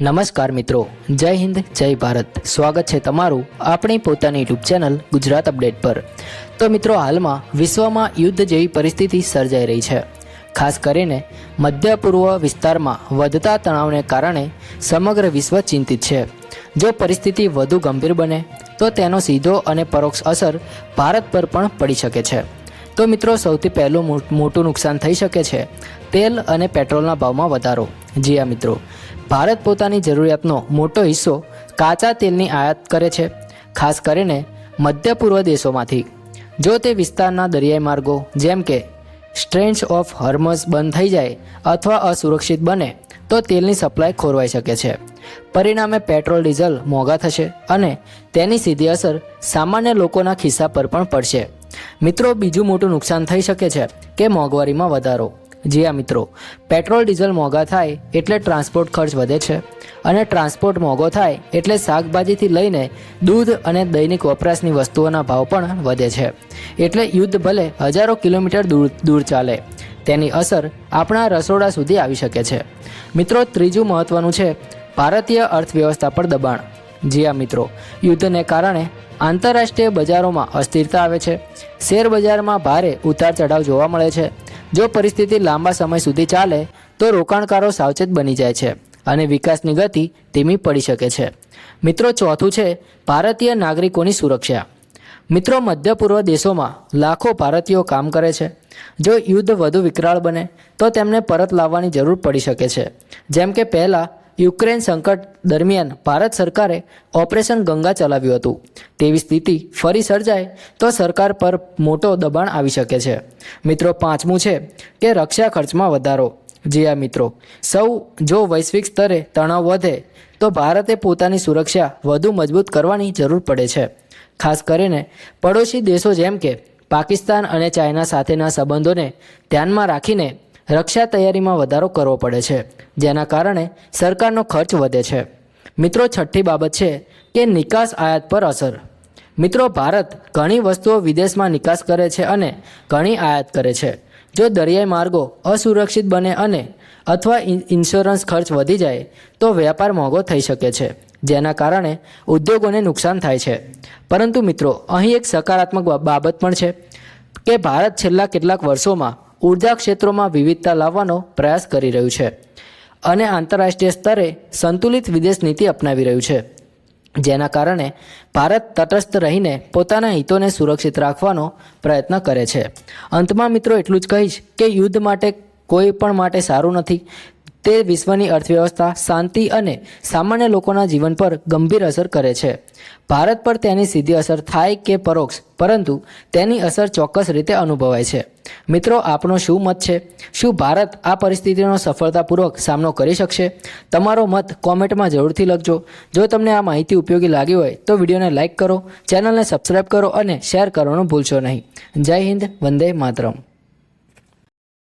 નમસ્કાર મિત્રો, જય હિન્દ, જય ભારત. સ્વાગત છે તમારું આપણી પોતાની યુટ્યુબ ચેનલ ગુજરાત અપડેટ પર. તો મિત્રો, હાલમાં વિશ્વમાં યુદ્ધ જેવી પરિસ્થિતિ સર્જાઈ રહી છે. ખાસ કરીને મધ્ય પૂર્વ વિસ્તારમાં વધતા તણાવને કારણે સમગ્ર વિશ્વ ચિંતિત છે. જો પરિસ્થિતિ વધુ ગંભીર બને તો તેનો સીધો અને પરોક્ષ અસર ભારત પર પણ પડી શકે છે. તો મિત્રો, સૌથી પહેલું મોટું નુકસાન થઈ શકે છે તેલ અને પેટ્રોલના ભાવમાં વધારો. જી હા મિત્રો, ભારત પોતાની જરૂરિયાતનો મોટો હિસ્સો કાચા તેલની આયાત કરે છે, ખાસ કરીને મધ્ય પૂર્વ દેશોમાંથી. જો તે વિસ્તારના દરિયાઈ માર્ગો જેમ કે સ્ટ્રેન્ચ ઓફ હોર્મઝ બંધ થઈ જાય અથવા અસુરક્ષિત બને તો તેલની સપ્લાય ખોરવાઈ શકે છે. પરિણામે પેટ્રોલ ડીઝલ મોંઘા થશે અને તેની સીધી અસર સામાન્ય લોકોના ખિસ્સા પર પણ પડશે. મિત્રો, બીજું મોટું નુકસાન થઈ શકે છે કે મોંઘવારીમાં વધારો. જી હા મિત્રો, પેટ્રોલ ડીઝલ મોંઘા થાય એટલે ટ્રાન્સપોર્ટ ખર્ચ વધે છે અને ટ્રાન્સપોર્ટ મોંઘો થાય એટલે શાકભાજીથી લઈને દૂધ અને દૈનિક વપરાશની વસ્તુઓના ભાવ પણ વધે છે. એટલે યુદ્ધ ભલે હજારો કિલોમીટર દૂર ચાલે, તેની અસર આપણા રસોડા સુધી આવી શકે છે. મિત્રો, ત્રીજું મહત્વનું છે ભારતીય અર્થવ્યવસ્થા પર દબાણ. જી હા મિત્રો, યુદ્ધને કારણે આંતરરાષ્ટ્રીય બજારોમાં અસ્થિરતા આવે છે. શેર બજારમાં ભારે ઉતાર ચઢાવ જોવા મળે છે. જો પરિસ્થિતિ લાંબા સમય સુધી ચાલે તો રોકાણકારો સાવચેત બની જાય છે અને વિકાસની ગતિ ધીમી પડી શકે છે. મિત્રો, ચોથું છે ભારતીય નાગરિકોની સુરક્ષા. મિત્રો, મધ્ય પૂર્વ દેશોમાં લાખો ભારતીયો કામ કરે છે. જો યુદ્ધ વધુ વિકરાળ બને તો તેમને પરત લાવવાની જરૂર પડી શકે છે. જેમ કે પહેલાં યુક્રેન સંકટ દરમિયાન ભારત સરકારે ઓપરેશન ગંગા ચલાવ્યું હતું. તેવી સ્થિતિ ફરી સર્જાય તો સરકાર પર મોટો દબાણ આવી શકે છે. મિત્રો, પાંચમું છે કે રક્ષા ખર્ચમાં વધારો. જી હા મિત્રો, જો વૈશ્વિક સ્તરે તણાવ વધે તો ભારતે પોતાની સુરક્ષા વધુ મજબૂત કરવાની જરૂર પડે છે. ખાસ કરીને પડોશી દેશો જેમ કે પાકિસ્તાન અને ચાઇના સાથેના સંબંધોને ધ્યાનમાં રાખીને રક્ષા તૈયારીમાં વધારો કરવો પડે છે, જેના કારણે સરકારનો ખર્ચ વધે છે. મિત્રો, છઠ્ઠી બાબત છે કે નિકાસ આયાત પર અસર. મિત્રો, ભારત ઘણી વસ્તુઓ વિદેશમાં નિકાસ કરે છે અને ઘણી આયાત કરે છે. જો દરિયાઈ માર્ગો અસુરક્ષિત બને અને અથવા ઇન્સ્યોરન્સ ખર્ચ વધી જાય તો વેપાર મોંઘો થઈ શકે છે, જેના કારણે ઉદ્યોગોને નુકસાન થાય છે. પરંતુ મિત્રો, અહીં એક સકારાત્મક બાબત પણ છે કે ભારત છેલ્લા કેટલાક વર્ષોમાં ઉર્જા ક્ષેત્રોમાં વિવિધતા લાવવાનો પ્રયાસ કરી રહ્યું છે અને આંતરરાષ્ટ્રીય સ્તરે સંતુલિત વિદેશ નીતિ અપનાવી રહ્યું છે, જેના કારણે ભારત તટસ્થ રહીને પોતાના હિતોને સુરક્ષિત રાખવાનો પ્રયત્ન કરે છે. અંતમાં મિત્રો, એટલું જ કહીશ કે યુદ્ધ માટે કોઈ પણ માટે સારું નથી. તે વિશ્વની અર્થવ્યવસ્થા, શાંતિ અને સામાન્ય લોકોના જીવન પર ગંભીર અસર કરે છે. ભારત પર તેની સીધી અસર થાય કે પરોક્ષ, પરંતુ તેની અસર ચોક્કસ રીતે અનુભવાય છે. મિત્રો, આપનો શું મત છે? શું ભારત આ પરિસ્થિતિનો સફળતાપૂર્વક સામનો કરી શકશે? તમારો મત કોમેન્ટમાં જરૂરથી લખજો. જો તમને આ માહિતી ઉપયોગી લાગી હોય તો વિડીયોને લાઇક કરો, ચેનલને સબસ્ક્રાઇબ કરો અને શેર કરવાનું ભૂલશો નહીં. જય હિન્દ, વંદે માતરમ.